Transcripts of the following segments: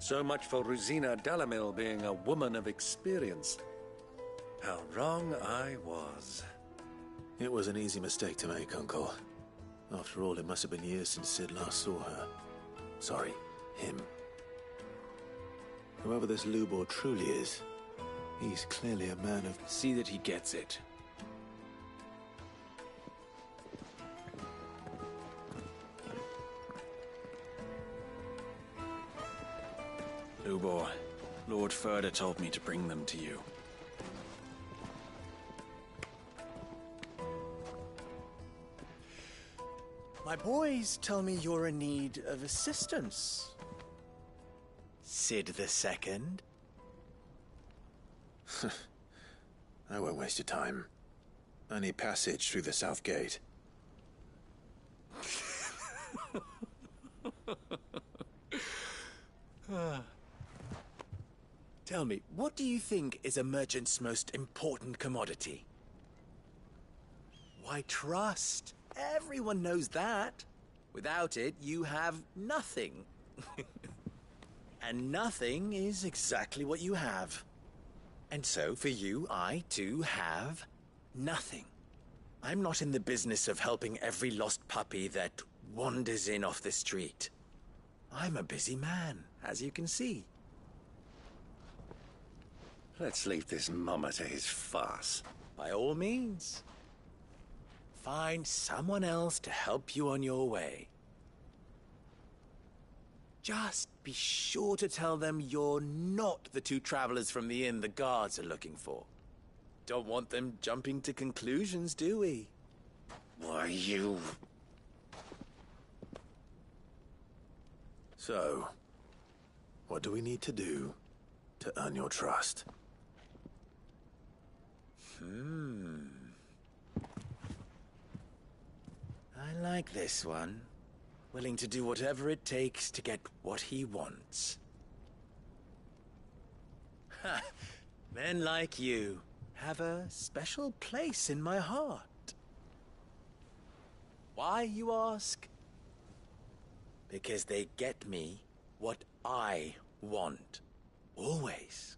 So much for Rosina Delamil being a woman of experience. How wrong I was. It was an easy mistake to make, Uncle. After all, it must have been years since Sid last saw her. Sorry, him. Whoever this Lubor truly is, he's clearly a man of... See that he gets it. Lubor, Lord Furder told me to bring them to you. My boys tell me you're in need of assistance. Sid the Second? I won't waste your time. I need passage through the south gate. Tell me, what do you think is a merchant's most important commodity? Why, trust. Everyone knows that. Without it, you have nothing. And nothing is exactly what you have. And so, for you, I, too, have nothing. I'm not in the business of helping every lost puppy that wanders in off the street. I'm a busy man, as you can see. Let's leave this mummer to his farce. By all means. Find someone else to help you on your way. Just be sure to tell them you're not the two travelers from the inn the guards are looking for. Don't want them jumping to conclusions, do we? Why, you... So, what do we need to do to earn your trust? I like this one. Willing to do whatever it takes to get what he wants. Ha! Men like you have a special place in my heart. Why, you ask? Because they get me what I want. Always.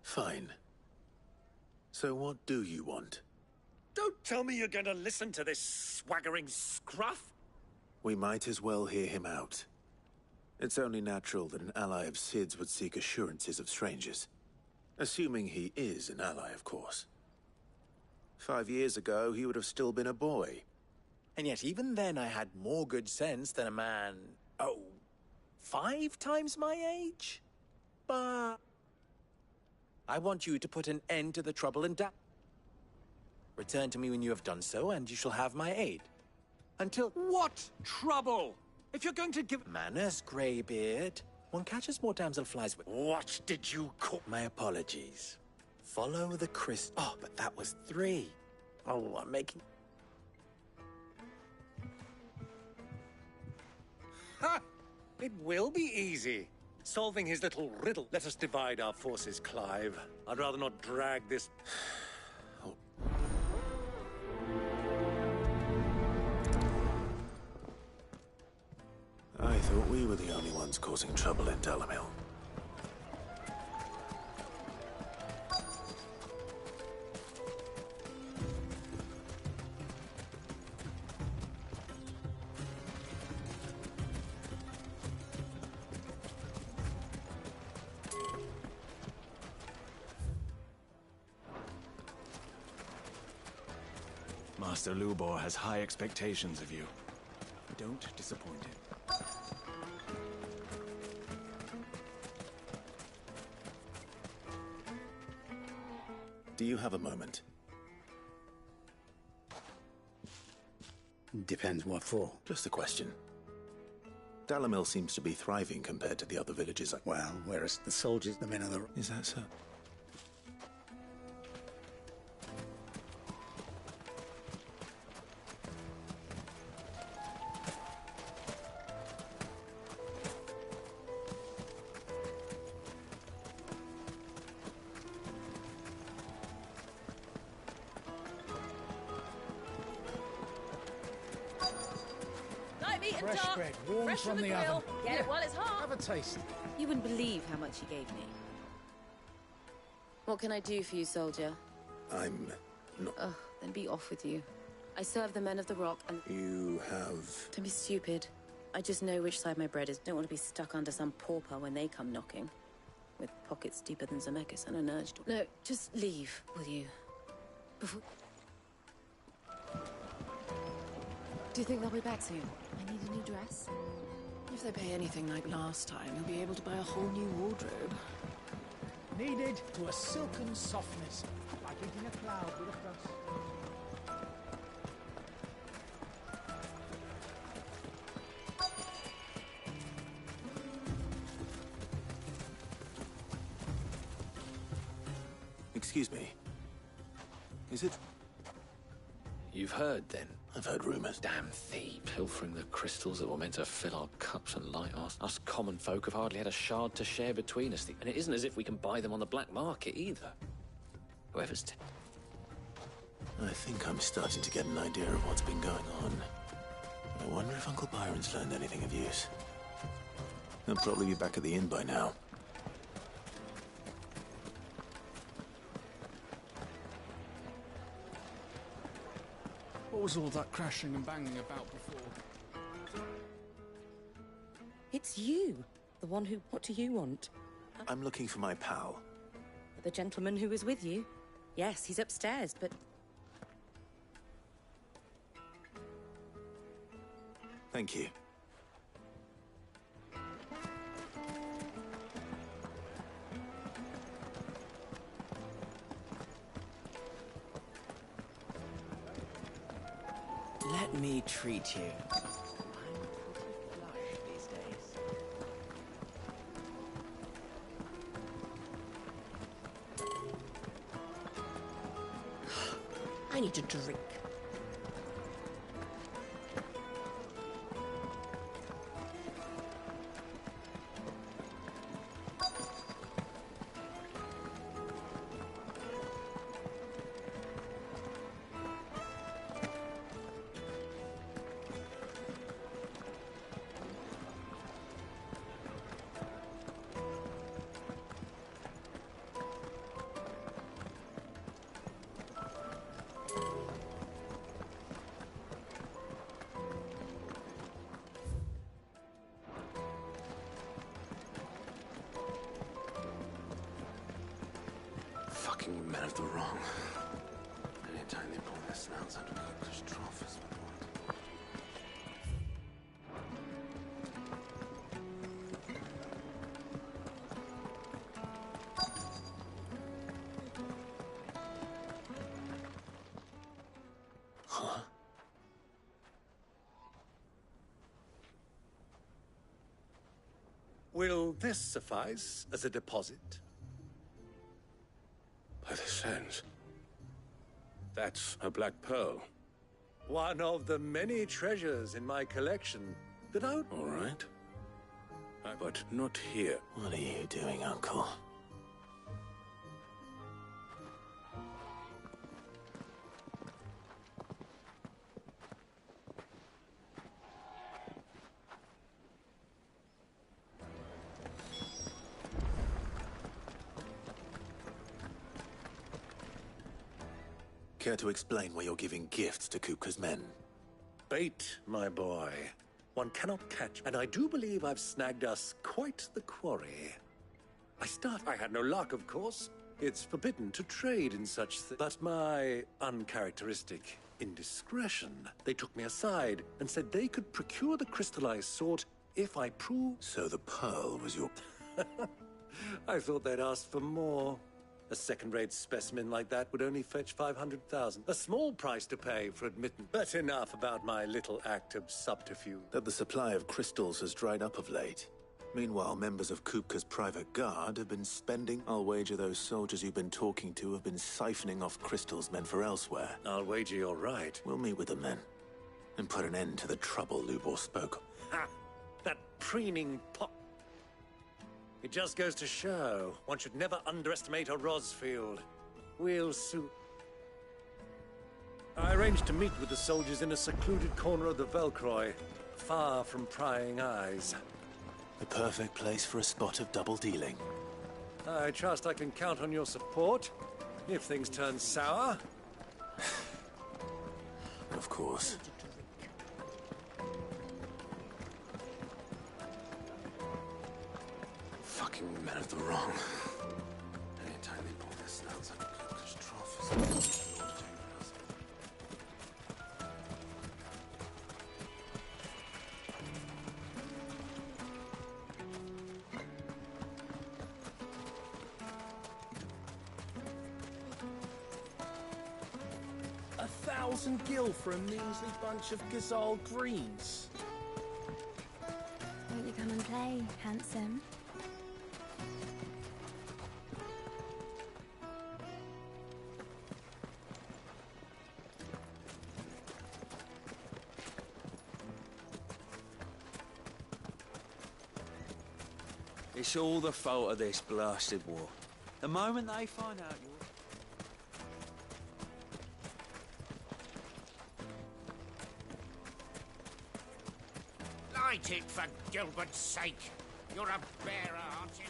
Fine. So what do you want? Don't tell me you're going to listen to this swaggering scruff. We might as well hear him out. It's only natural that an ally of Sid's would seek assurances of strangers. Assuming he is an ally, of course. 5 years ago, he would have still been a boy. And yet even then I had more good sense than a man, 5 times my age? But I want you to put an end to the trouble and doubt. Return to me when you have done so, and you shall have my aid. Until... What trouble? If you're going to give... Manners, Greybeard. One catches more damselflies with... What did you call... My apologies. Follow the crystal... Oh, but that was 3. Oh, I'm making... Ha! It will be easy. Solving his little riddle. Let us divide our forces, Clive. I'd rather not drag this... I thought we were the only ones causing trouble in Delamil. Master Lubor has high expectations of you. Don't disappoint him. Do you have a moment? Depends what for. Just a question. Delamil seems to be thriving compared to the other villages. Well, whereas the soldiers, the men of the... Is that so? Light me getting Fresh dark. bread, warm Fresh from the the grill. oven. Get it while it's hot. Have a taste. You wouldn't believe how much he gave me. What can I do for you, soldier? I'm not. Ugh, then be off with you. I serve the men of the rock and... You have. Don't be stupid. I just know which side my bread is. Don't want to be stuck under some pauper when they come knocking. With pockets deeper than Zemeckis and an urge to... No, just leave, will you? Before... Do you think they'll be back soon? I need a new dress. If they pay anything like last time, you'll be able to buy a whole new wardrobe. Kneaded to a silken softness, like eating a cloud with a crust. Excuse me. Is it? You've heard, then? I've heard rumors. Damn thief, pilfering the crystals that were meant to fill our cups and light us. Us common folk have hardly had a shard to share between us, and it isn't as if we can buy them on the black market either. Whoever's... I think I'm starting to get an idea of what's been going on. I wonder if Uncle Byron's learned anything of use. He'll probably be back at the inn by now. What was all that crashing and banging about before? It's you. The one who... What do you want? I'm looking for my pal. The gentleman who was with you? Yes, he's upstairs, but... Thank you. Let me treat you. I'm pretty flush these days. I need a drink. Fucking men of the wrong. Anytime they pull their snouts out of English trough is what I want. Huh? Will this suffice as a deposit? By the sands. That's a black pearl. One of the many treasures in my collection that I... All right. But not here. What are you doing, Uncle? Care to explain why you're giving gifts to Kupka's men? Bait, my boy. One cannot catch, and I do believe I've snagged us quite the quarry. I had no luck, of course. It's forbidden to trade in such things. But my uncharacteristic indiscretion, they took me aside and said they could procure the crystallized sort if I proved... So the pearl was your... I thought they'd ask for more. A second-rate specimen like that would only fetch 500,000. A small price to pay for admittance. But enough about my little act of subterfuge. That the supply of crystals has dried up of late. Meanwhile, members of Kupka's private guard have been spending... I'll wager those soldiers you've been talking to have been siphoning off crystals meant for elsewhere. I'll wager you're right. We'll meet with them then, and put an end to the trouble Lubor spoke of. Ha! That preening pop... It just goes to show, one should never underestimate a Rosfield. We'll soon... I arranged to meet with the soldiers in a secluded corner of the Velcroy. far from prying eyes. The perfect place for a spot of double dealing. I trust I can count on your support if things turn sour. Of course. Fucking men of the wrong. Anytime they pull their snouts out of Cook's trough. $1,000 gil for a measly bunch of Gazal greens. Won't you come and play, handsome? It's all the fault of this blasted war. The moment they find out you're... Light it, for Gilbert's sake. You're a bearer, aren't you?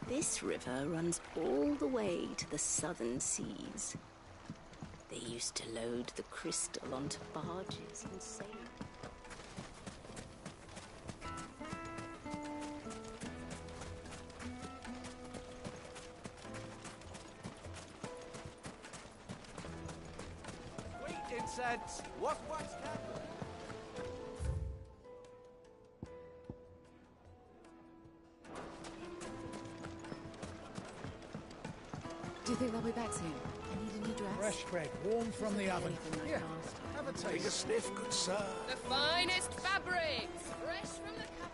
This river runs all the way to the southern seas. They used to load the crystal onto barges and sail. Incense! What's happened? Do you think they'll be back soon? I need a new dress. Fresh bread, warm from the oven. Here, have a Take a taste. sniff, good sir. The finest fabrics, fresh from the capital.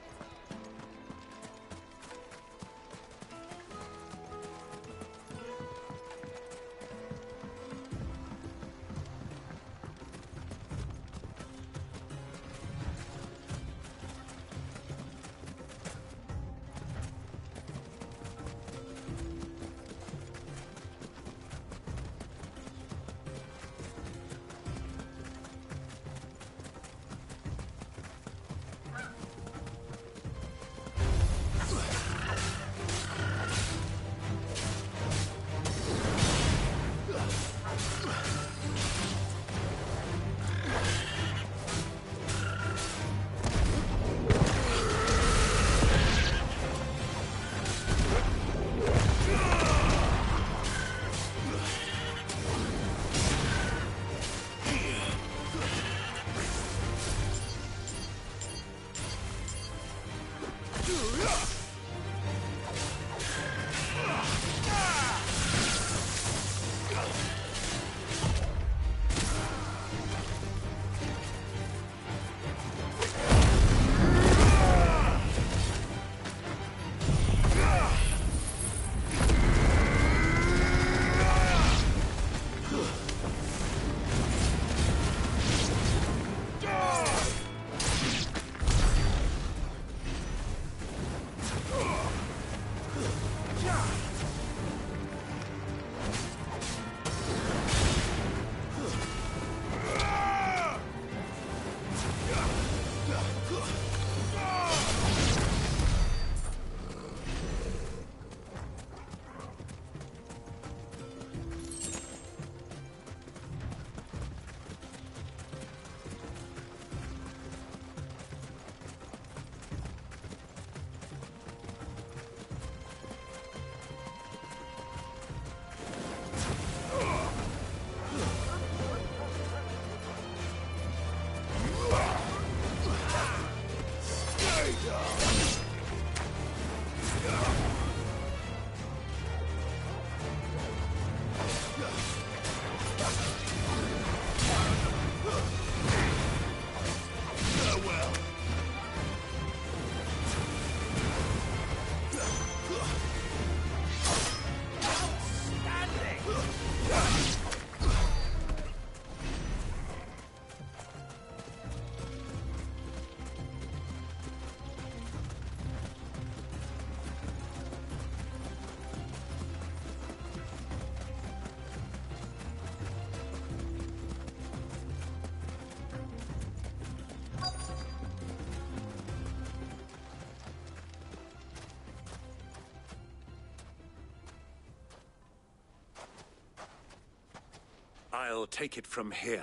I'll take it from here.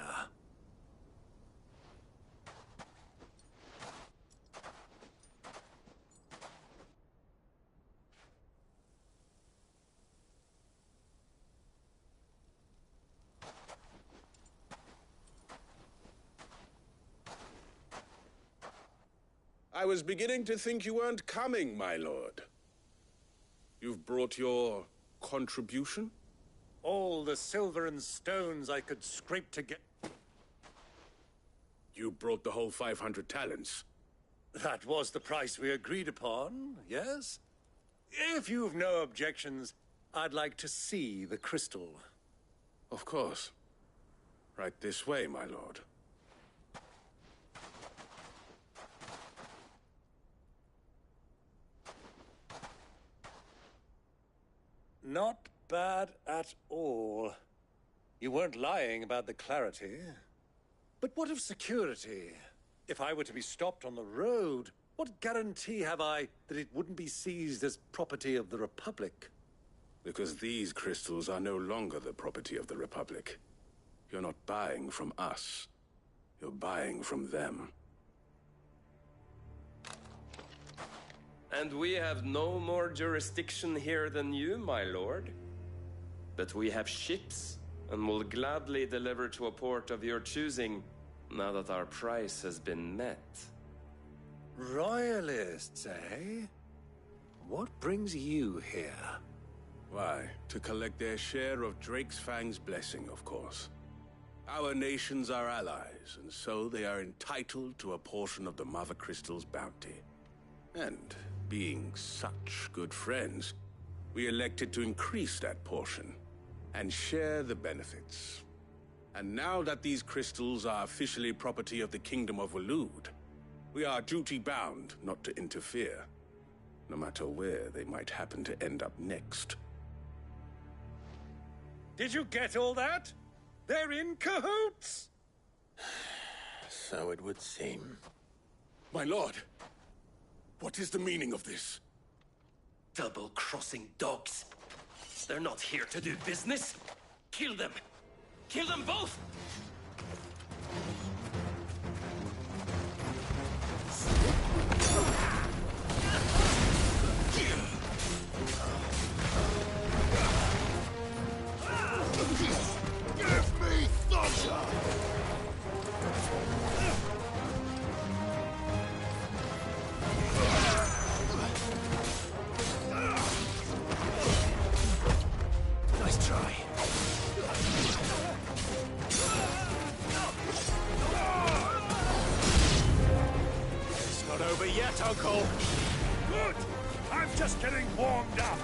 I was beginning to think you weren't coming, my lord. You've brought your contribution? All the silver and stones I could scrape together. You brought the whole 500 talents. That was the price we agreed upon, yes? If you've no objections, I'd like to see the crystal. Of course. Right this way, my lord. Not bad at all. You weren't lying about the clarity. But what of security? If I were to be stopped on the road, what guarantee have I that it wouldn't be seized as property of the Republic? Because these crystals are no longer the property of the Republic. You're not buying from us. You're buying from them. And we have no more jurisdiction here than you, my lord. But we have ships, and will gladly deliver to a port of your choosing, now that our price has been met. Royalists, eh? What brings you here? Why, to collect their share of Drake's Fang's blessing, of course. Our nations are allies, and so they are entitled to a portion of the Mother Crystal's bounty. And being such good friends, we elected to increase that portion and share the benefits. And now that these crystals are officially property of the Kingdom of Waloed, we are duty-bound not to interfere, no matter where they might happen to end up next. Did you get all that? They're in cahoots! So it would seem. My lord, what is the meaning of this? Double-crossing dogs. They're not here to do business. Kill them! Kill them both! Give me thunder! Nice try. It's not over yet, Uncle! Good! I'm just getting warmed up!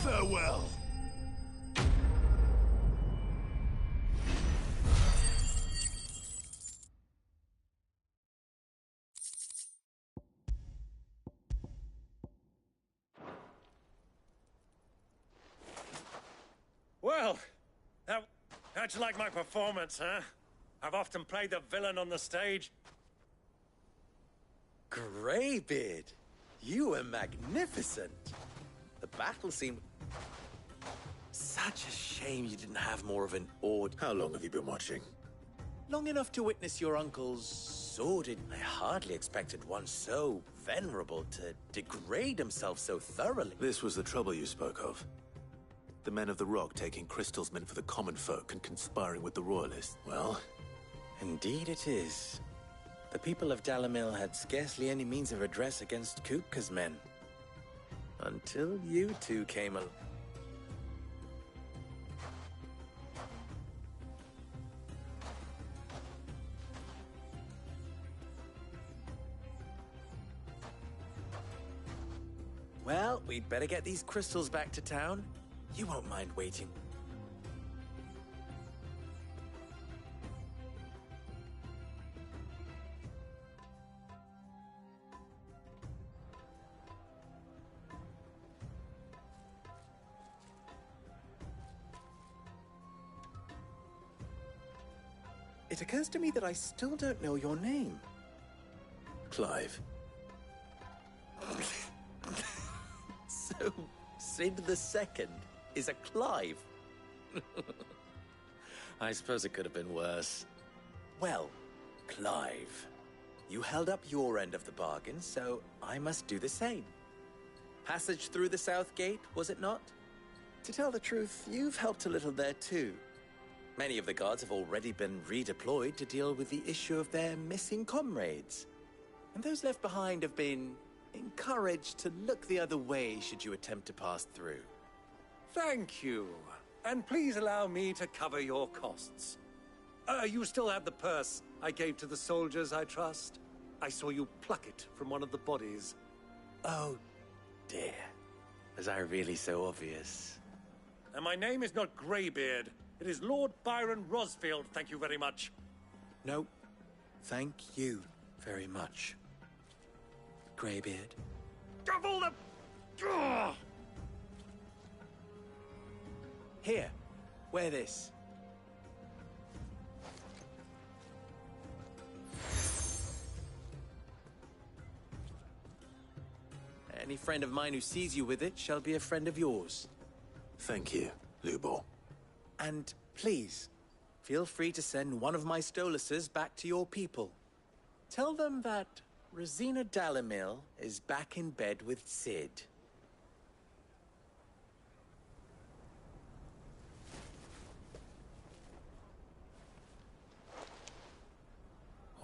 Farewell. Well, how'd you like my performance, huh? I've often played the villain on the stage. Greybeard, You were magnificent. The battle seemed... Such a shame you didn't have more of an ord. How long have you been watching? Long enough to witness your uncle's sordid... I hardly expected one so venerable to degrade himself so thoroughly. This was the trouble you spoke of. The men of the Rock taking crystals meant for the common folk and conspiring with the Royalists. Well... Indeed it is. The people of Dalamil had scarcely any means of redress against Kupka's men. Until you two came along. Well, we'd better get these crystals back to town. You won't mind waiting. It occurs to me that I still don't know your name. Clive. So, Sid the Second is a Clive. I suppose it could have been worse. Well, Clive, you held up your end of the bargain, so I must do the same. Passage through the South Gate, was it not? To tell the truth, you've helped a little there too. Many of the guards have already been redeployed to deal with the issue of their missing comrades. And those left behind have been encouraged to look the other way should you attempt to pass through. Thank you. And please allow me to cover your costs. You still have the purse I gave to the soldiers, I trust? I saw you pluck it from one of the bodies. Oh, dear. Was I really so obvious? And my name is not Greybeard. It is Lord Byron Rosfield, thank you very much. No, thank you very much, Greybeard. Of all the... Ugh! Here, wear this. Any friend of mine who sees you with it shall be a friend of yours. Thank you, Lubor. And please, feel free to send one of my Stoluses back to your people. Tell them that Rosina Dalamil is back in bed with Sid.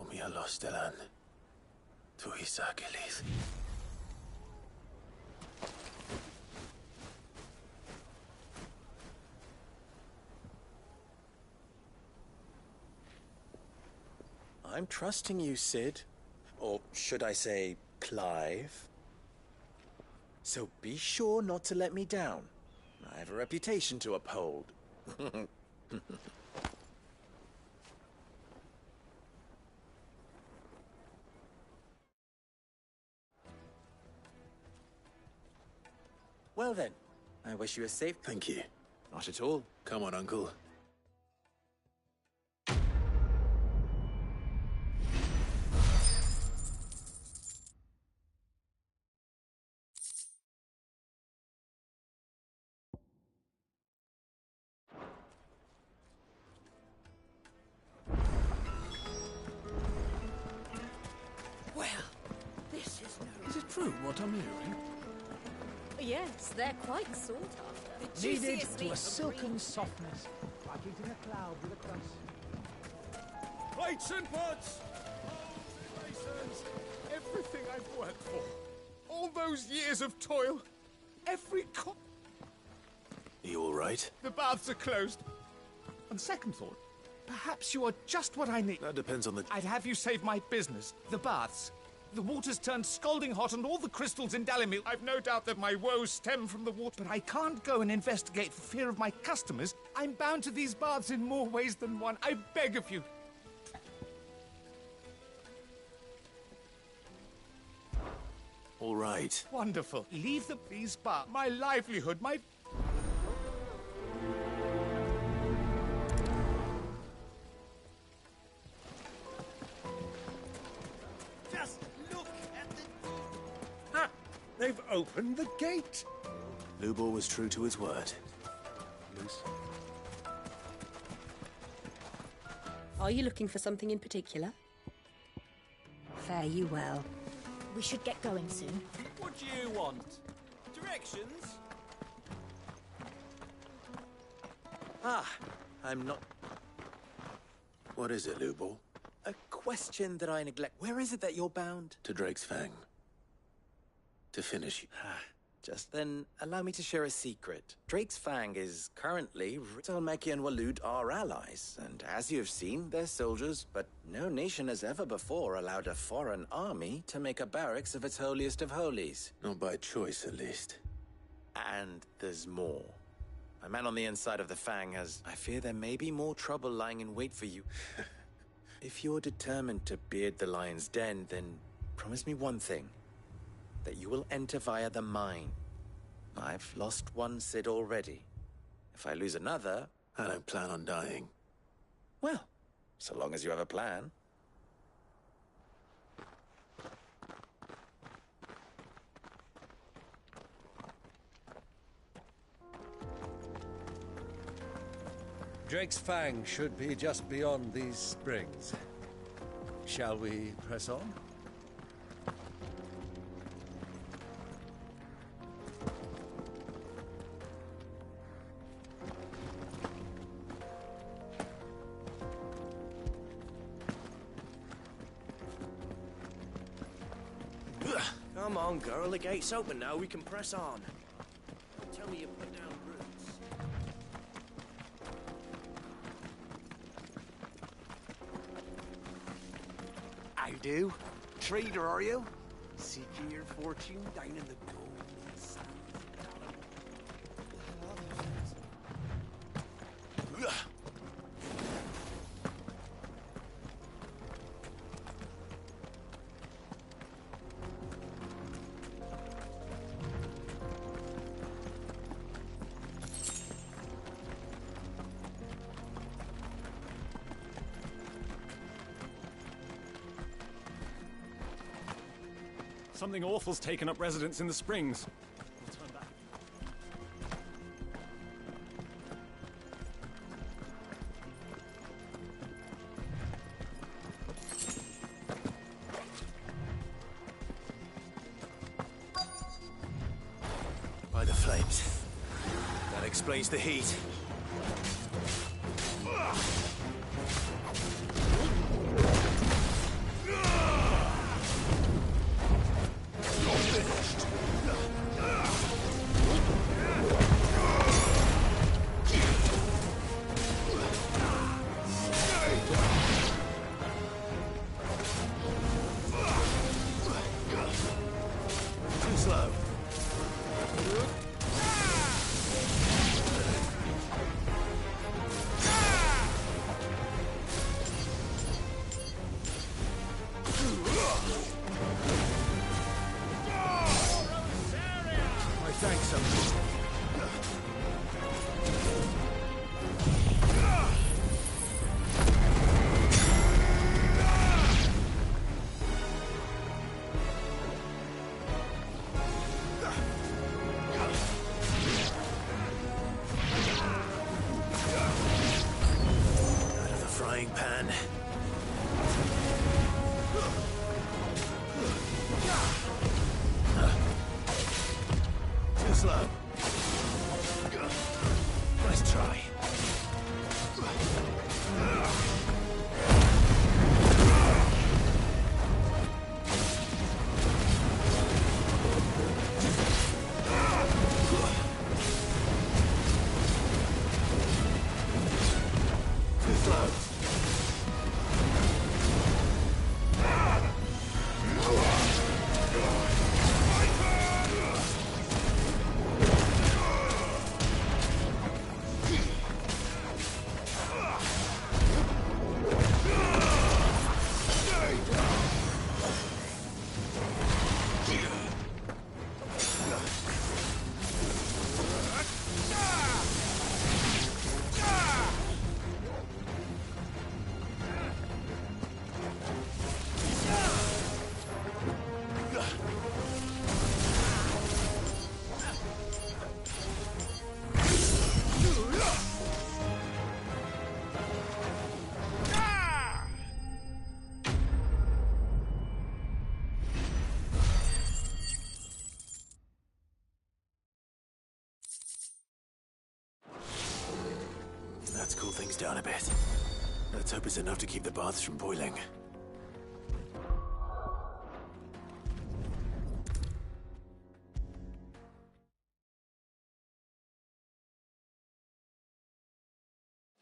Omia Lostelan. Tu Isakelis. I'm trusting you, Sid. Or should I say, Clive? So be sure not to let me down. I have a reputation to uphold. Well then, I wish you a safe... Thank you. Not at all. Come on, Uncle. Is it true what I'm hearing? Yes, they're quite sought after. The Kneaded juiciest to a meat silken softness, like eating a cloud with a crust. Plates and pots! Masons! Everything I've worked for. All those years of toil. Every You all right? The baths are closed. On second thought, perhaps you are just what I need. That depends on the... I'd have you save my business. The baths. The water's turned scalding hot and all the crystals in Dalamil. I've no doubt that my woes stem from the water, but I can't go and investigate for fear of my customers. I'm bound to these baths in more ways than one. I beg of you. All right. Wonderful. Leave these baths. My livelihood, my... Just look at the... They've opened the gate! Lubor was true to his word. Loose. Are you looking for something in particular? Fare you well. We should get going soon. What do you want? Directions? Ah, I'm not... What is it, Lubor? A question that I neglect. Where is it that you're bound? To Drake's Fang. To finish you. Just then, allow me to share a secret. Drake's Fang is currently... Talmeki and Walud are allies, and as you have seen, they're soldiers, but no nation has ever before allowed a foreign army to make a barracks of its holiest of holies. Not by choice, at least. And there's more. A man on the inside of the Fang has... I fear there may be more trouble lying in wait for you. If you're determined to beard the lion's den, then promise me one thing. That you will enter via the mine. I've lost one Cid already. If I lose another... I don't plan on dying. Well, so long as you have a plan. Drake's Fang should be just beyond these springs. Shall we press on? Come on, girl. The gate's open now. We can press on. Don't tell me you put down roots. I do. Trader, are you? Seeking your fortune down in the golden sands. Something awful's taken up residence in the springs. We'll turn back. By the flames. That explains the heat. Too slow. My thanks, Uncle. Out of the frying pan. Too slow. Nice try. Too slow. things down a bit. Let's hope it's enough to keep the baths from boiling.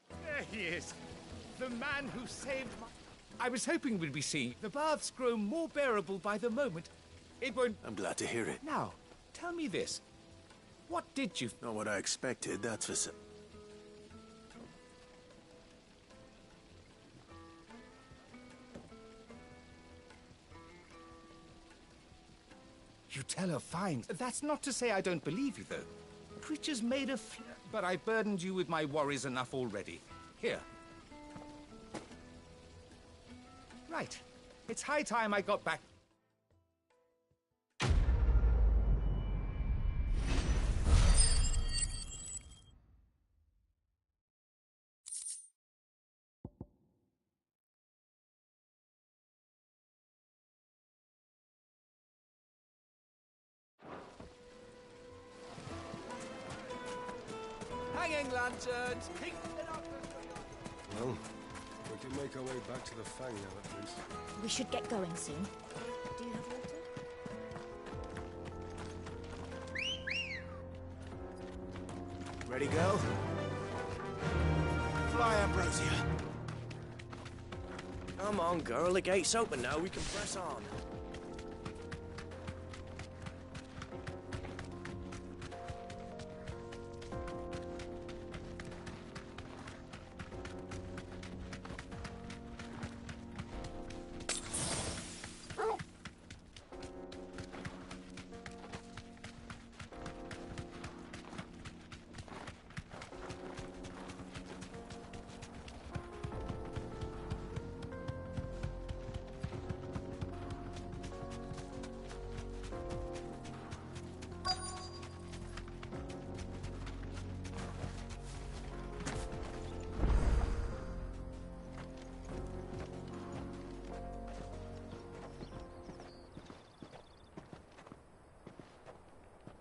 There he is. The man who saved my... I was hoping we'd be seeing the baths grow more bearable by the moment. It won't... I'm glad to hear it. Now, tell me this. What did you... Not what I expected, that's for certain. You tell her fine. That's not to say I don't believe you, though. Creatures made of... But I burdened you with my worries enough already. Here. Right. It's high time I got back. Hanging lanterns! Keep... Well, we can make our way back to the Fang now, at least. We should get going soon. Do you have water? Ready, go? Fly, Ambrosia. Come on, girl. The gate's open now. We can press on.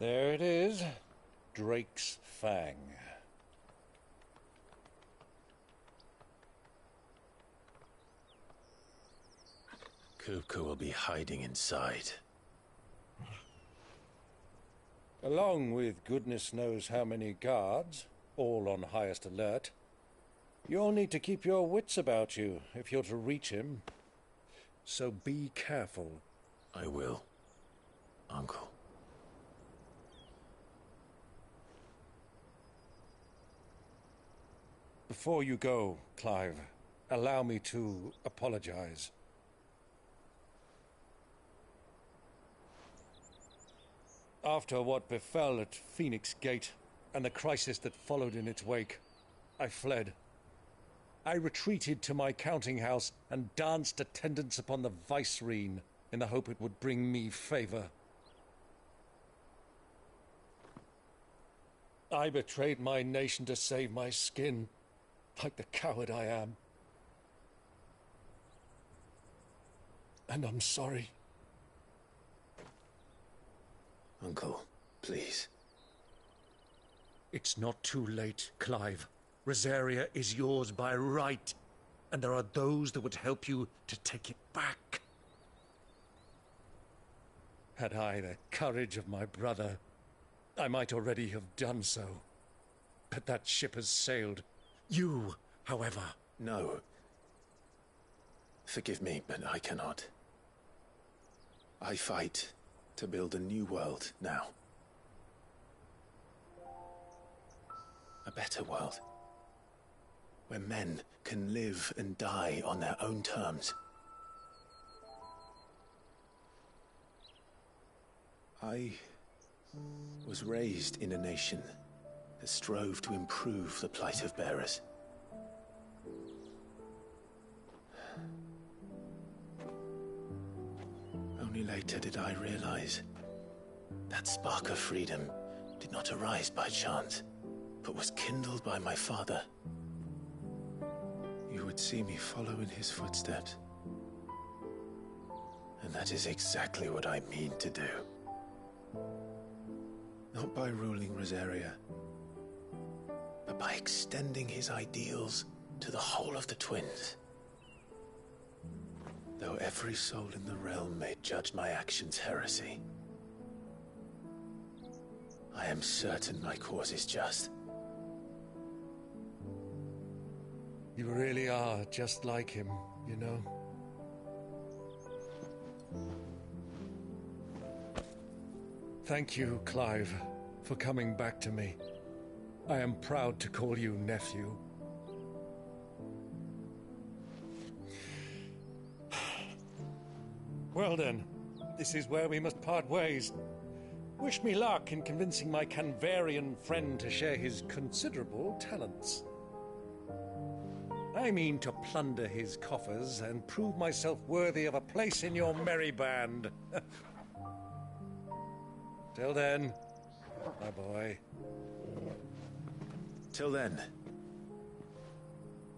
There it is. Drake's Fang. Kupka will be hiding inside. Along with goodness knows how many guards, all on highest alert. You'll need to keep your wits about you if you're to reach him. So be careful. I will, Uncle. Before you go, Clive, allow me to apologize. After what befell at Phoenix Gate and the crisis that followed in its wake, I fled. I retreated to my counting house and danced attendance upon the vicereine in the hope it would bring me favor. I betrayed my nation to save my skin, like the coward I am. And I'm sorry. Uncle, please. It's not too late, Clive. Rosaria is yours by right, and there are those that would help you to take it back. Had I the courage of my brother, I might already have done so. But that ship has sailed. You, however... No. Forgive me, but I cannot. I fight to build a new world now. A better world. Where men can live and die on their own terms. I was raised in a nation that strove to improve the plight of bearers. Only later did I realize that spark of freedom did not arise by chance, but was kindled by my father. You would see me follow in his footsteps. And that is exactly what I mean to do. Not by ruling Rosaria, but by extending his ideals to the whole of the twins. Though every soul in the realm may judge my actions heresy, I am certain my cause is just. You really are just like him, you know? Thank you, Clive, for coming back to me. I am proud to call you nephew. Well then, this is where we must part ways. Wish me luck in convincing my Canvarian friend to share his considerable talents. I mean to plunder his coffers and prove myself worthy of a place in your merry band. Till then, my boy. Till then,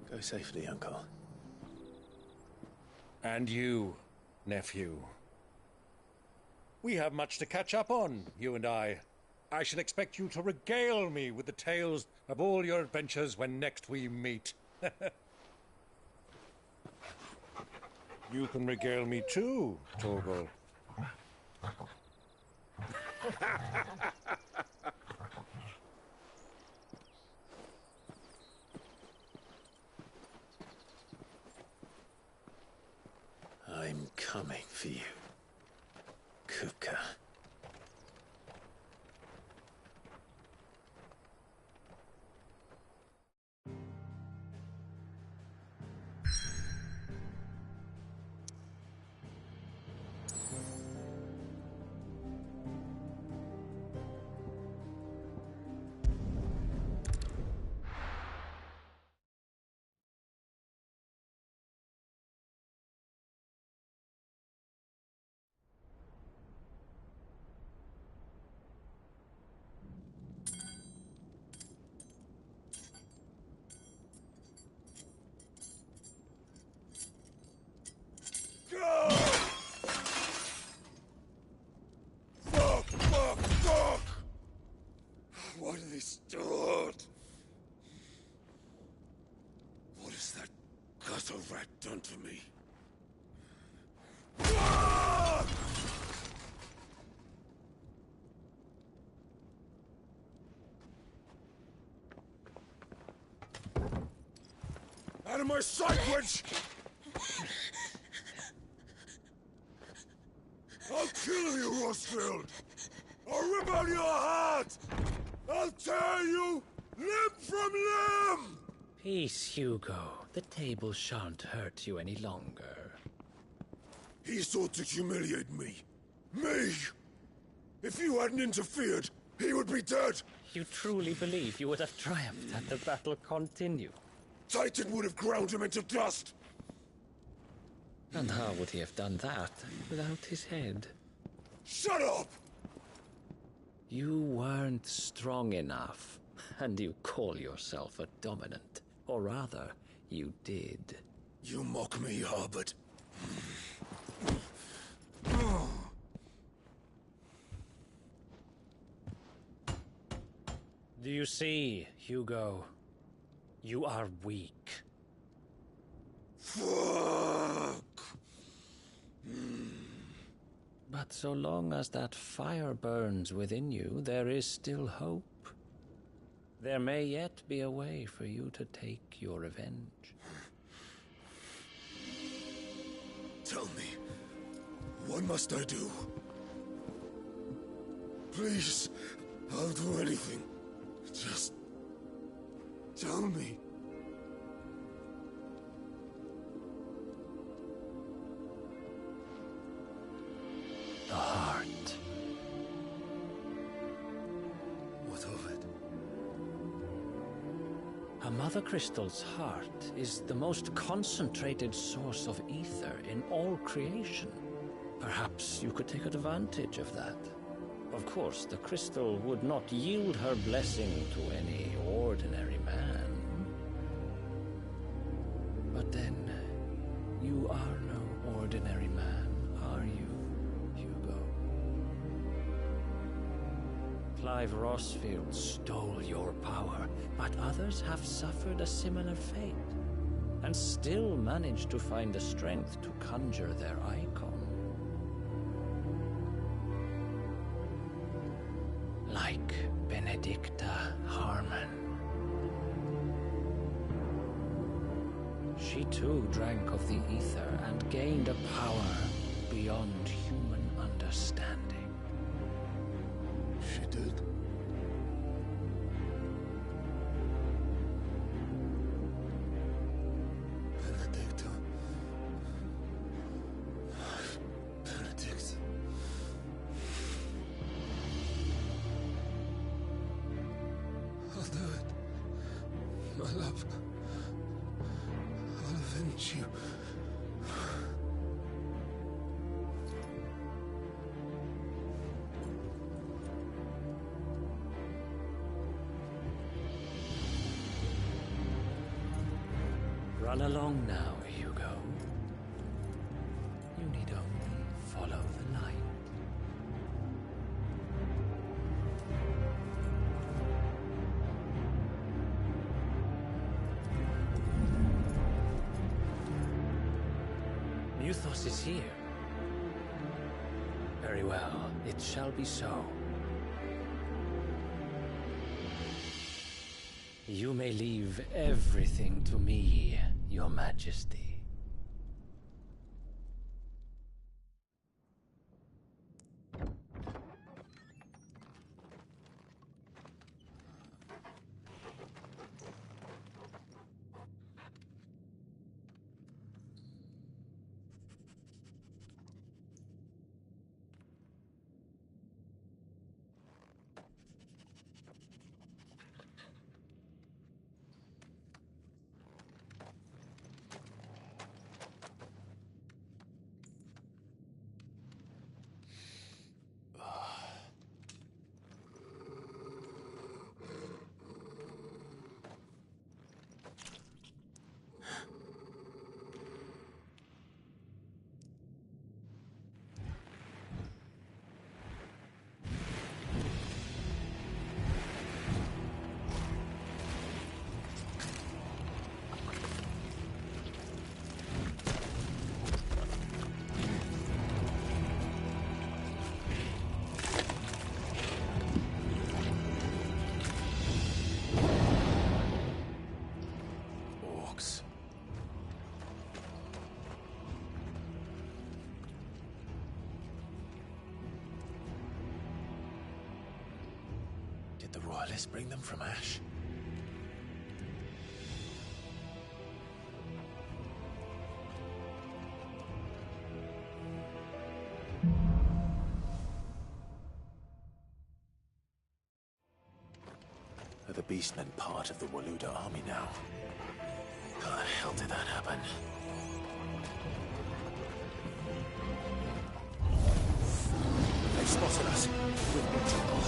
go safely, Uncle. And you, nephew. We have much to catch up on, you and I. I shall expect you to regale me with the tales of all your adventures when next we meet. You can regale me too, Torgal. I'm coming for you, Kupka. Fuck! What have they stored? What has that gutter rat done to me? Out of my sight, witch! I'll kill you, Rosfield! I'll rip out your heart! I'll tear you limb from limb! Peace, Hugo. The table shan't hurt you any longer. He sought to humiliate me. Me! If you hadn't interfered, he would be dead! You truly believe you would have triumphed had the battle continued? Titan would have ground him into dust! And how would he have done that without his head? Shut up! You weren't strong enough, and you call yourself a dominant. Or rather, you did. You mock me, Harbert. Do you see, Hugo? You are weak. Fuck! But so long as that fire burns within you, there is still hope. There may yet be a way for you to take your revenge. Tell me, what must I do? Please, I'll do anything. Just tell me. The heart. What of it? A Mother Crystal's heart is the most concentrated source of ether in all creation. Perhaps you could take advantage of that. Of course, the crystal would not yield her blessing to any ordinary man. But then, you are no ordinary man, are you, Hugo? Clive Rosfield stole your power, but others have suffered a similar fate. and still managed to find the strength to conjure their icon. Like Benedicta Harmon. She too drank of the ether and gained a power beyond human understanding. She did? Benedicta. Benedict. I'll do it. My love. I'll avenge you. Run along now, Hugo. You need only follow the light. Muthos is here. Very well, it shall be so. You may leave everything to me, Your Majesty. Did the royalists bring them from Ash? Are the Beastmen part of the Waluda army now? How the hell did that happen? They've spotted us. We're in trouble.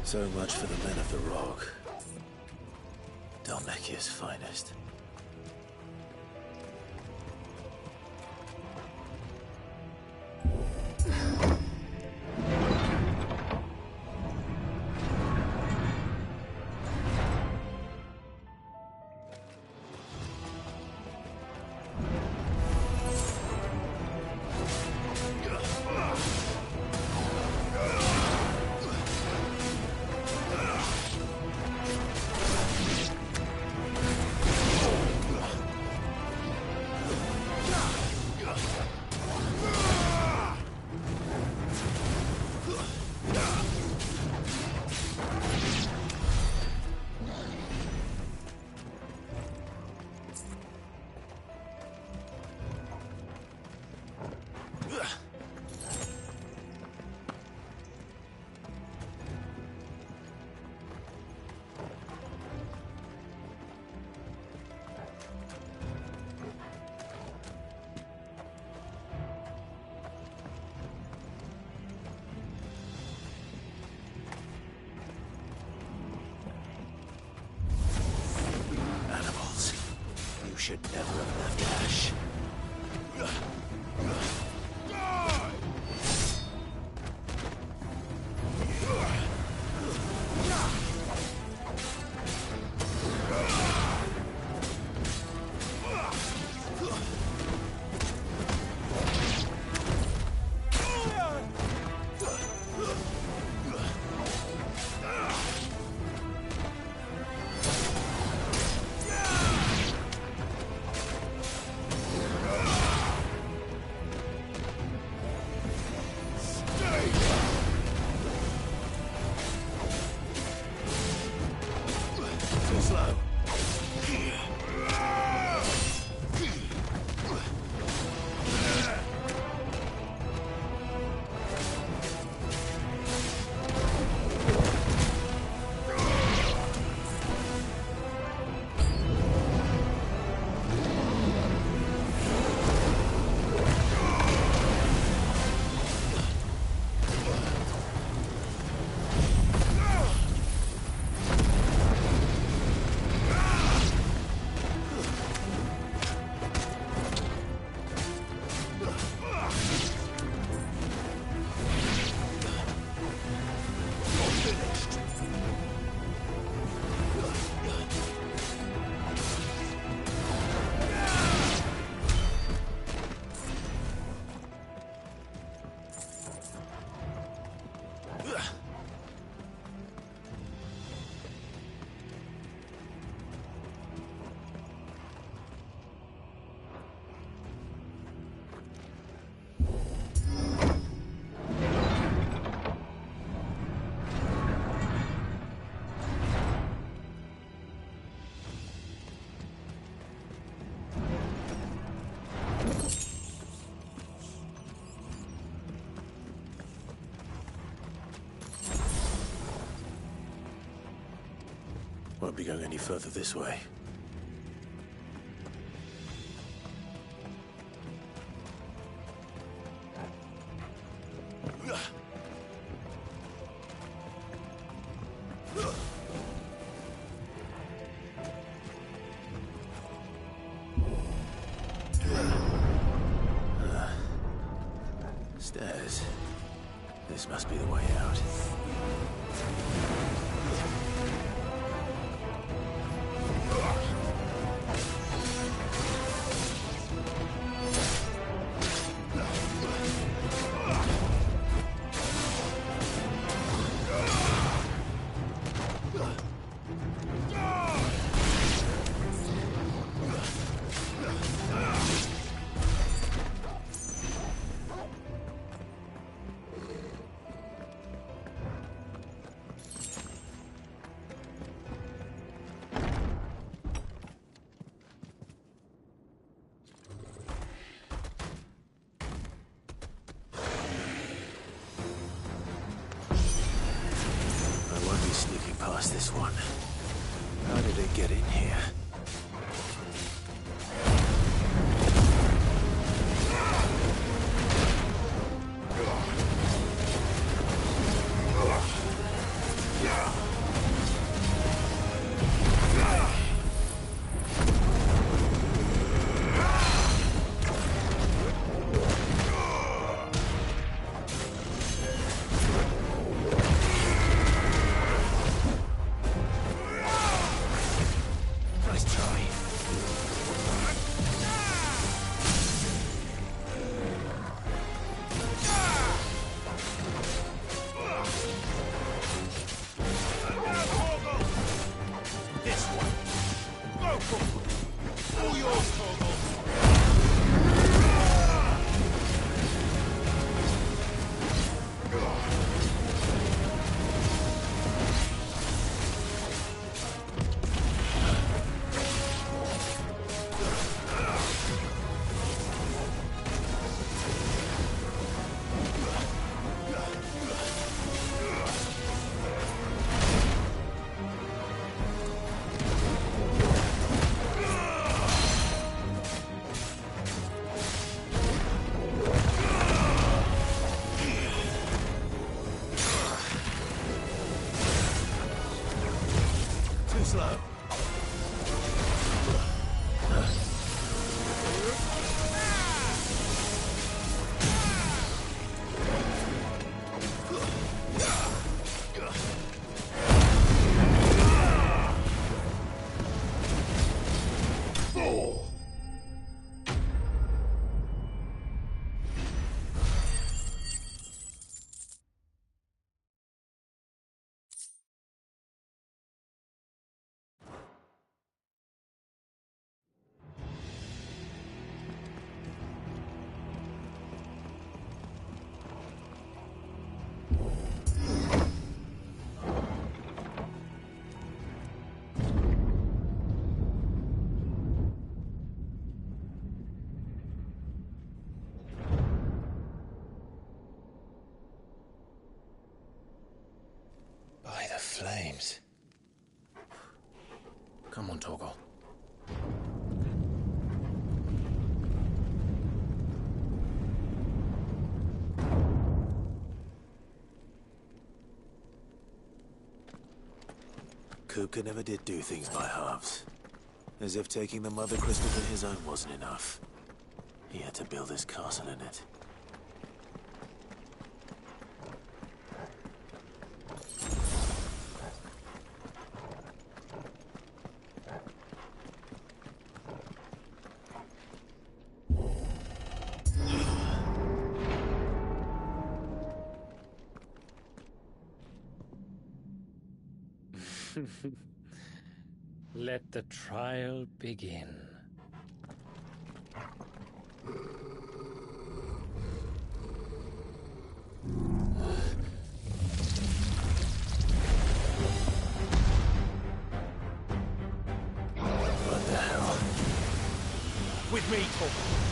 So much for the men of the Rock. Dalmekia's finest. should never have left Ash. Won't be going any further this way. Stairs. This must be the way out. Past this one. How did it get in here? Kupka never did do things by halves. As if taking the Mother Crystal to his own wasn't enough. He had to build his castle in it. Let the trial begin. What the hell? With me, Torvald.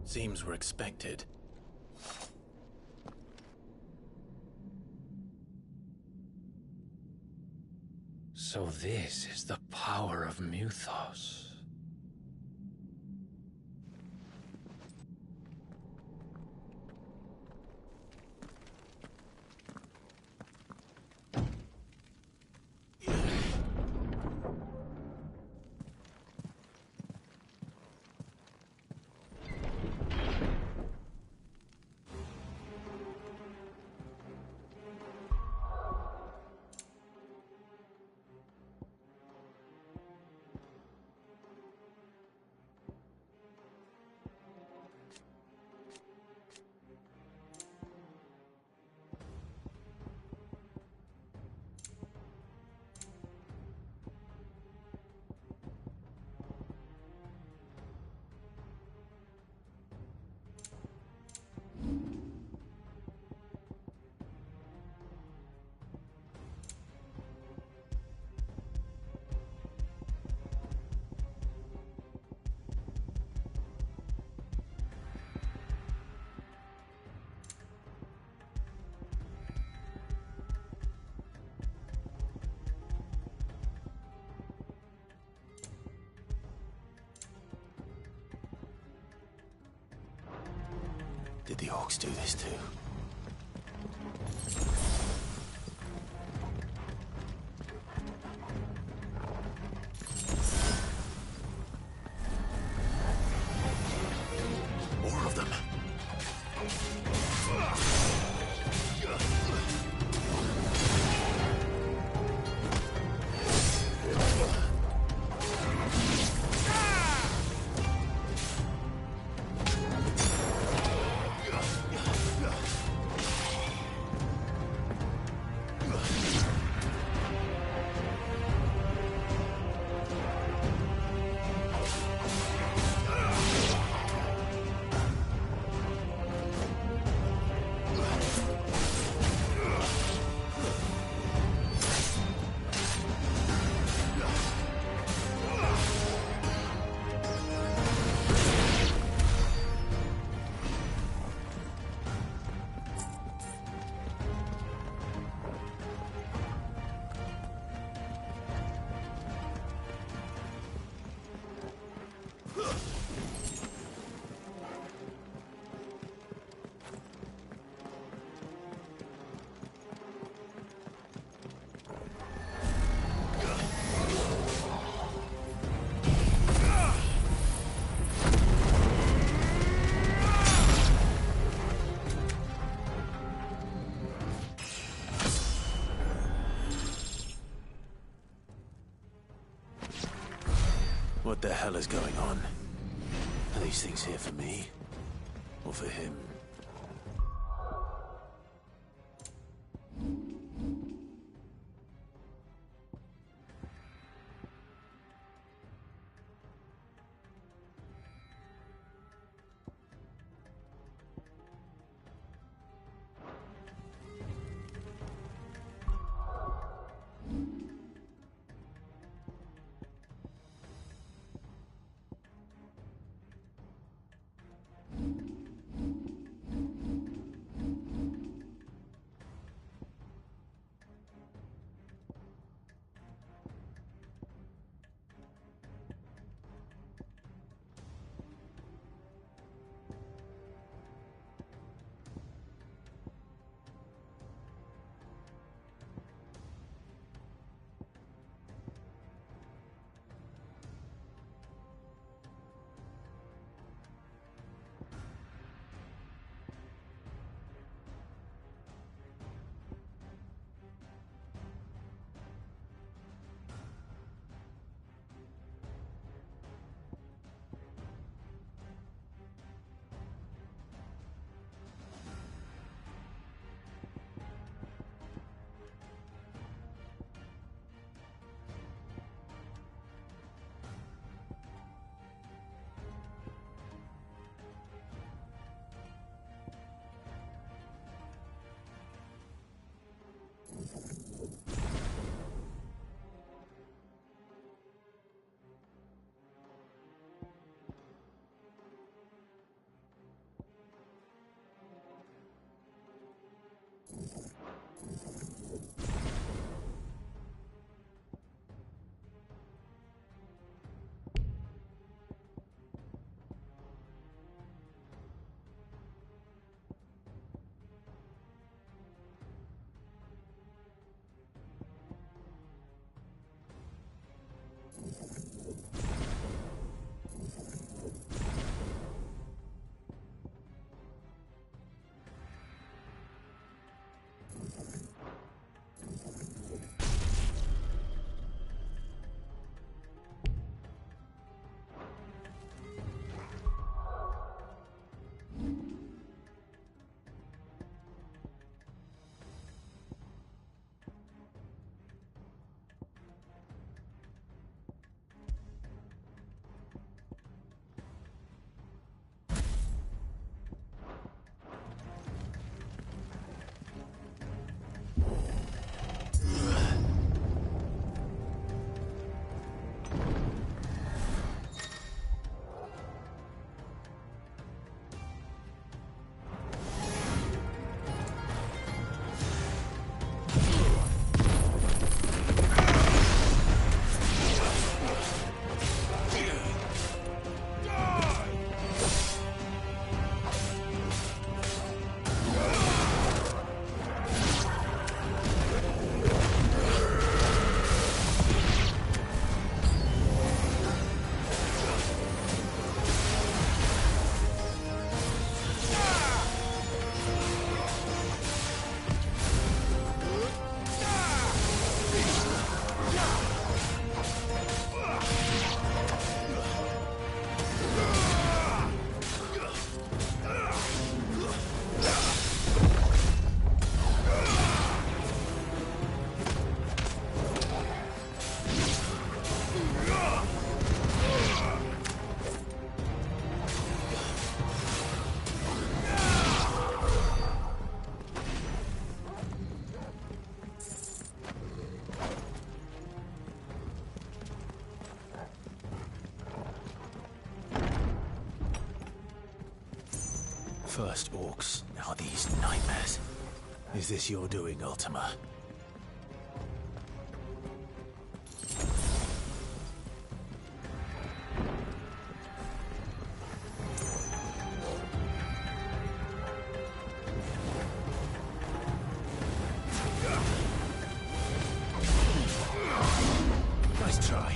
Seems we're expected. So this is the power of Muthos. Did the orcs do this too? More of them. What the hell is going on? Are these things here for me? Or for him? First orcs, now these nightmares. Is this your doing, Ultima? Nice try.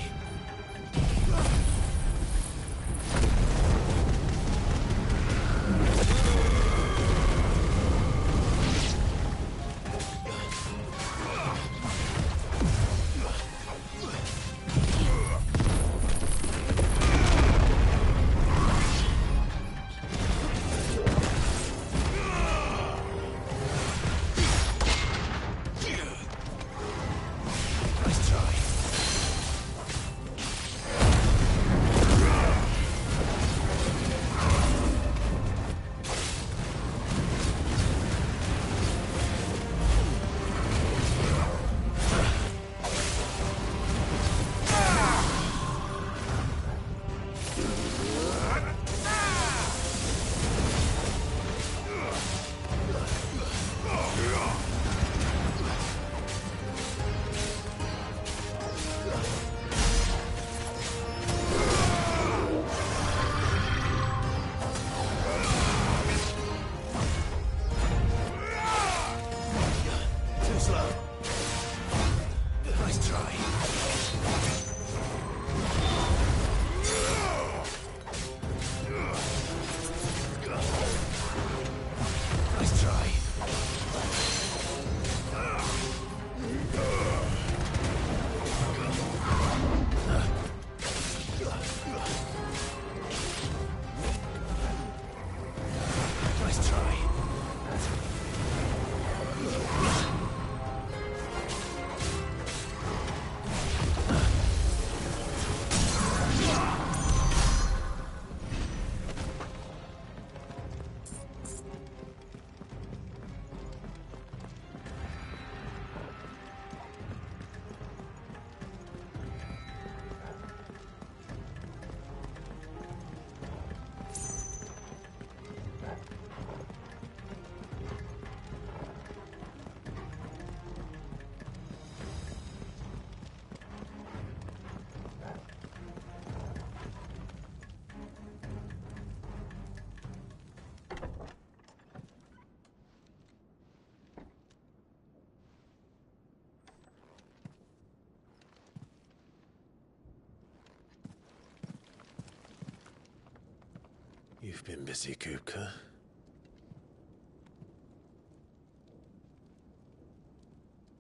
You've been busy, Kupka.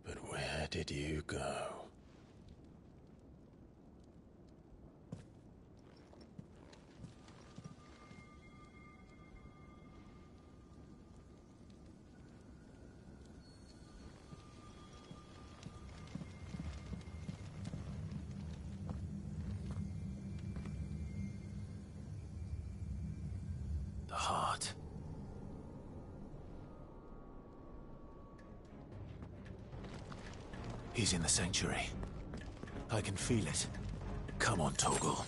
But where did you go? The heart. He's in the sanctuary. I can feel it. Come on, Toggle.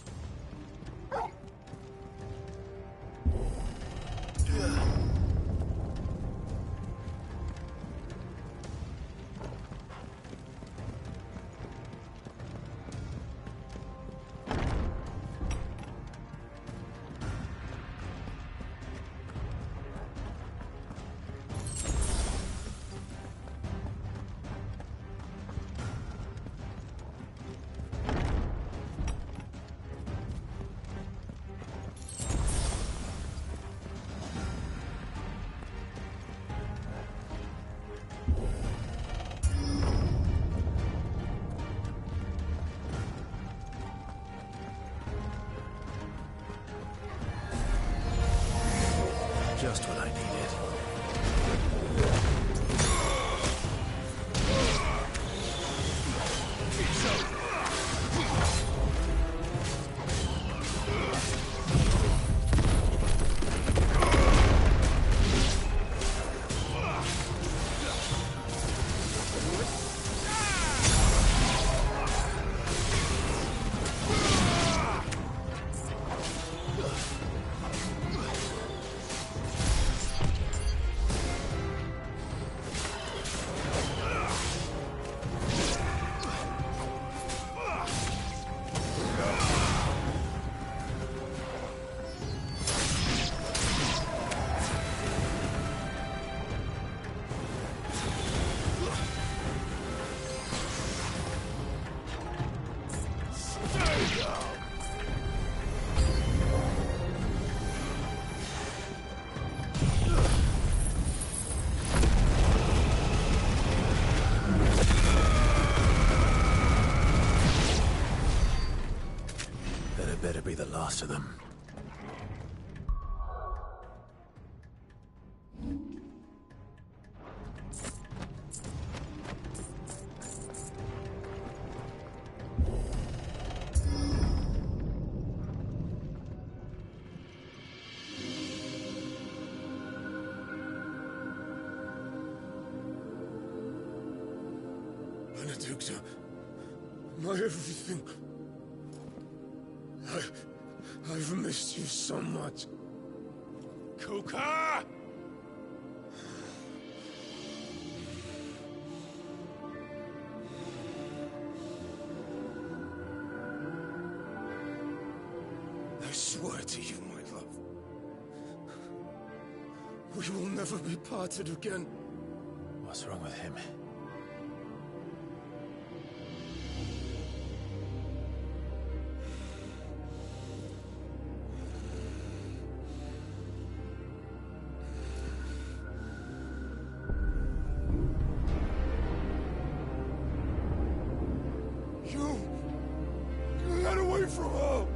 Just what I needed. last of them. Benedicta, my everything. I've missed you so much. Kuka! I swear to you, my love, we will never be parted again. What's wrong with him? You got away from her!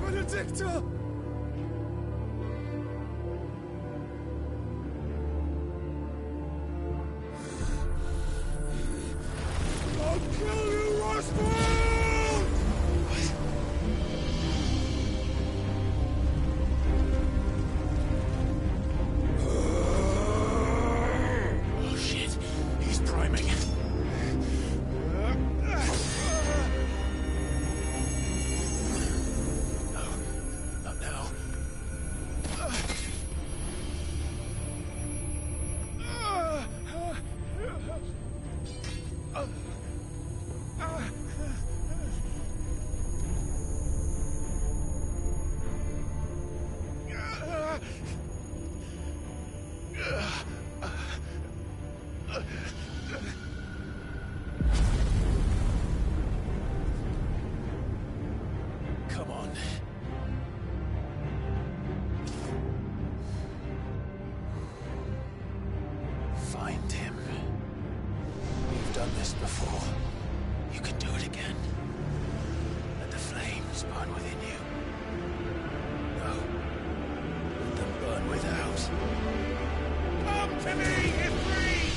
Benedicta! I'll kill you, Roswell! Oh shit, he's priming. Not now. Come on. Find him. You've done this before. You can do it again. Let the flames burn within you. No. Let them burn without. Come to me, Ifrit!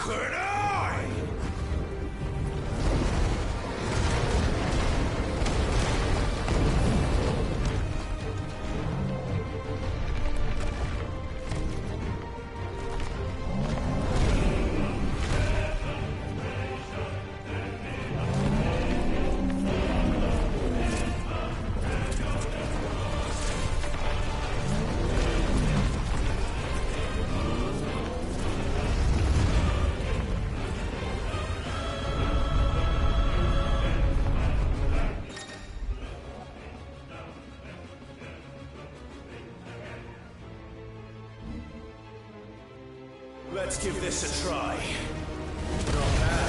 could I? Let's give this a try. Not bad.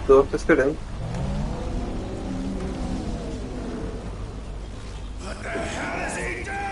Tô esperando. What the hell has he done?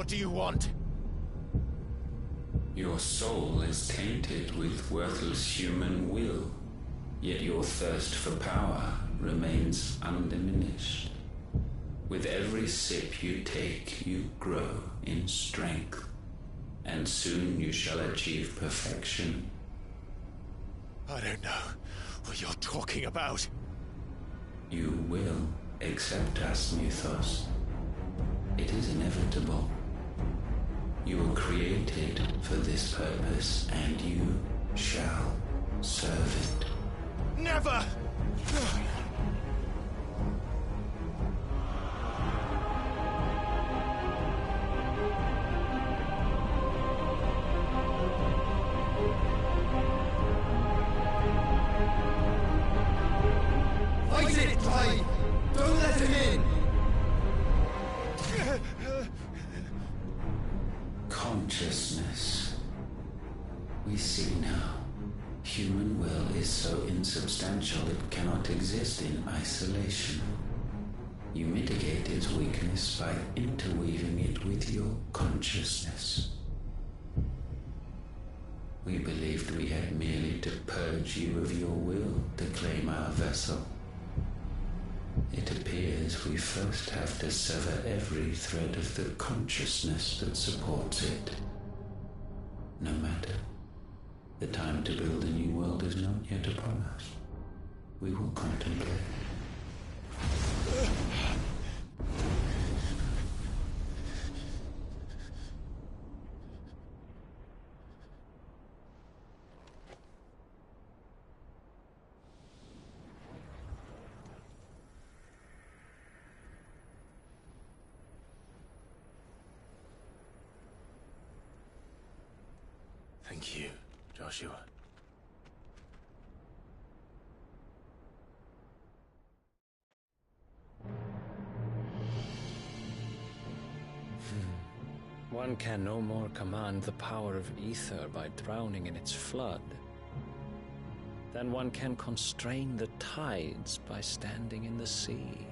do you want? Your soul is tainted with worthless human will, yet your thirst for power remains undiminished. With every sip you take, you grow in strength, and soon you shall achieve perfection. I don't know what you're talking about. You will accept us, Mythos. It is inevitable. You were created for this purpose, and you shall serve it. Never! Fight it, Clyde! Don't let him in! Consciousness. We see now. Human will is so insubstantial it cannot exist in isolation. You mitigate its weakness by interweaving it with your consciousness. We believed we had merely to purge you of your will to claim our vessel. It appears we first have to sever every thread of the consciousness that supports it. No matter. The time to build a new world is not yet upon us. We will contemplate. Thank you, Joshua. One can no more command the power of ether by drowning in its flood than one can constrain the tides by standing in the sea.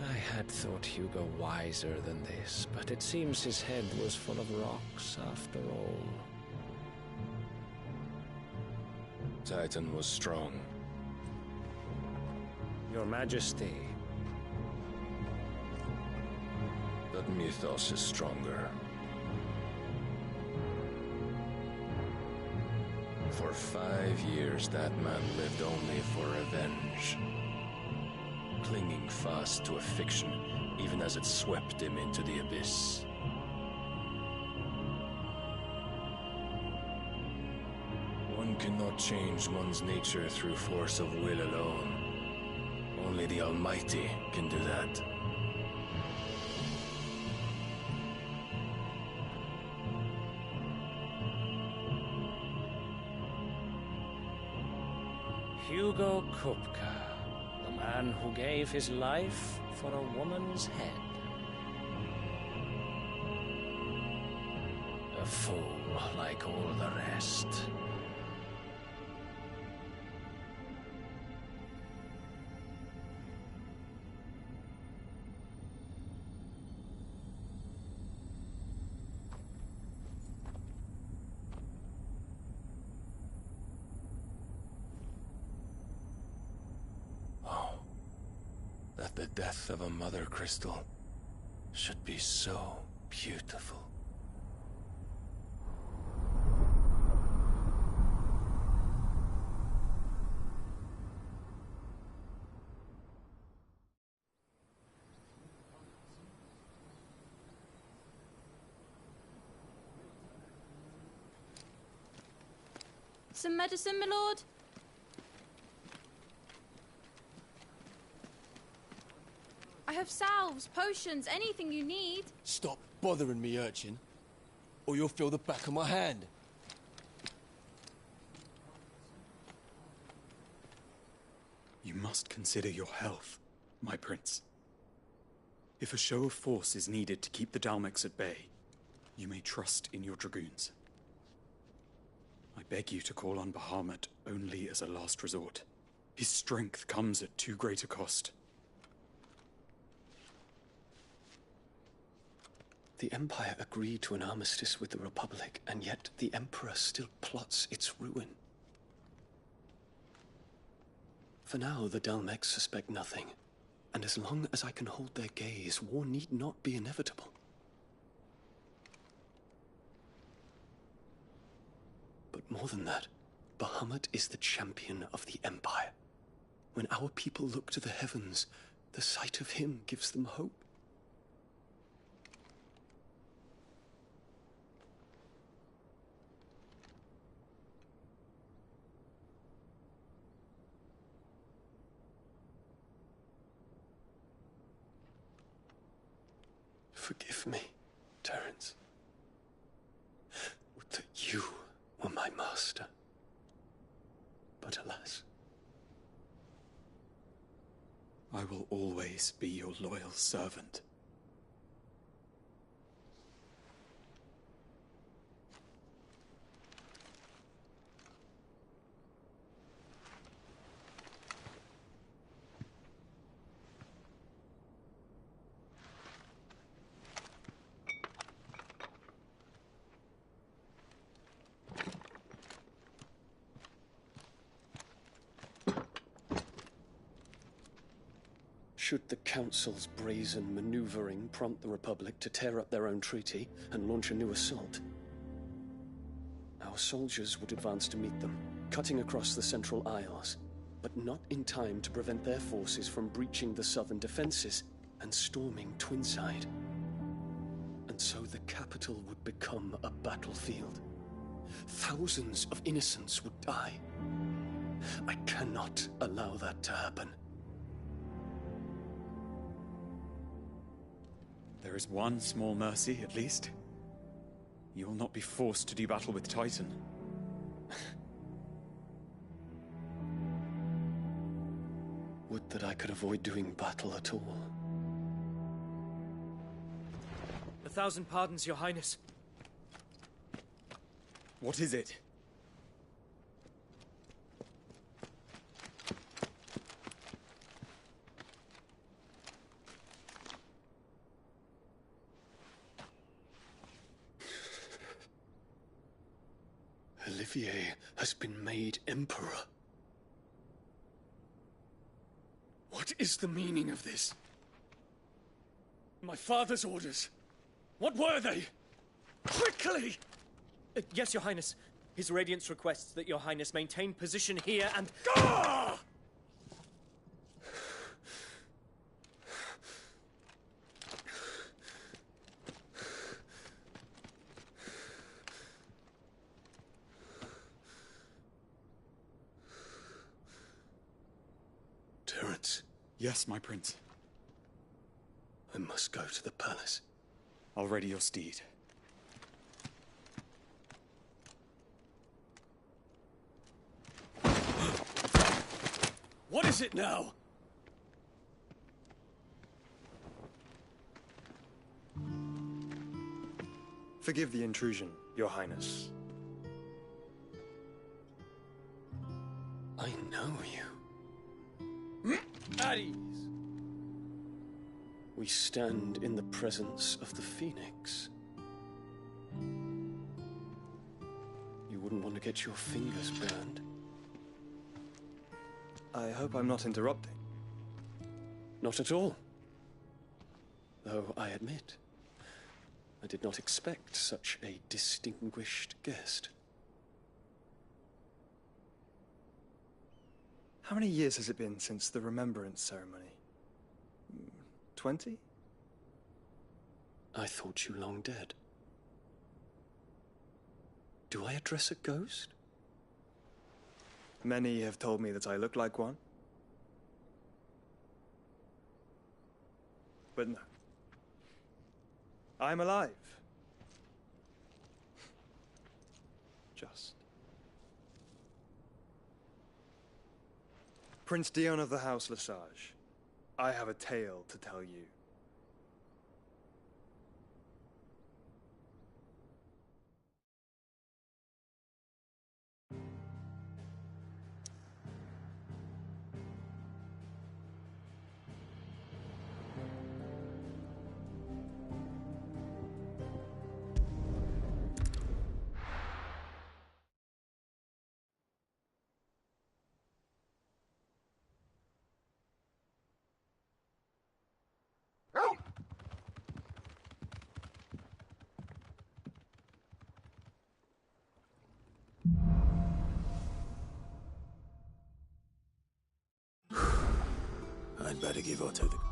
I had thought Hugo wiser than this, but it seems his head was full of rocks after all. Titan was strong. Your Majesty. But Mythos is stronger. For 5 years, that man lived only for revenge. Clinging fast to a fiction, even as it swept him into the abyss. One cannot change one's nature through force of will alone. Only the Almighty can do that. Hugo Kupka, the man who gave his life for a woman's head. A fool like all the rest. That the death of a mother crystal should be so beautiful. Some medicine, my lord? I have salves, potions, anything you need. Stop bothering me, urchin, or you'll feel the back of my hand. You must consider your health, my prince. If a show of force is needed to keep the Dalmex at bay, you may trust in your dragoons. I beg you to call on Bahamut only as a last resort. His strength comes at too great a cost. The Empire agreed to an armistice with the Republic, and yet the Emperor still plots its ruin. For now, the Dalmex suspect nothing, and as long as I can hold their gaze, war need not be inevitable. But more than that, Bahamut is the champion of the Empire. When our people look to the heavens, the sight of him gives them hope. Forgive me, Terence. Would that you were my master. But alas. I will always be your loyal servant. Should the Council's brazen maneuvering prompt the Republic to tear up their own treaty and launch a new assault, our soldiers would advance to meet them, cutting across the Central Isles, but not in time to prevent their forces from breaching the southern defenses and storming Twinside. And so the capital would become a battlefield. Thousands of innocents would die. I cannot allow that to happen. There is one small mercy, at least. You will not be forced to do battle with Titan. Would that I could avoid doing battle at all. 1,000 pardons, Your Highness. What is it? Olivier has been made Emperor. What is the meaning of this? My father's orders. What were they? Quickly! Yes, Your Highness. His Radiance requests that Your Highness maintain position here and... Ah! Terence. Yes, my prince. I must go to the palace. I'll ready your steed. What is it now? Forgive the intrusion, Your Highness. I know you. At ease. We stand in the presence of the Phoenix. You wouldn't want to get your fingers burned. I hope I'm not interrupting. Not at all. Though I admit, I did not expect such a distinguished guest. How many years has it been since the Remembrance ceremony? 20? I thought you long dead. Do I address a ghost? Many have told me that I look like one. But no. I'm alive. Just. Prince Dion of the House Lesage, I have a tale to tell you. better give Otto the...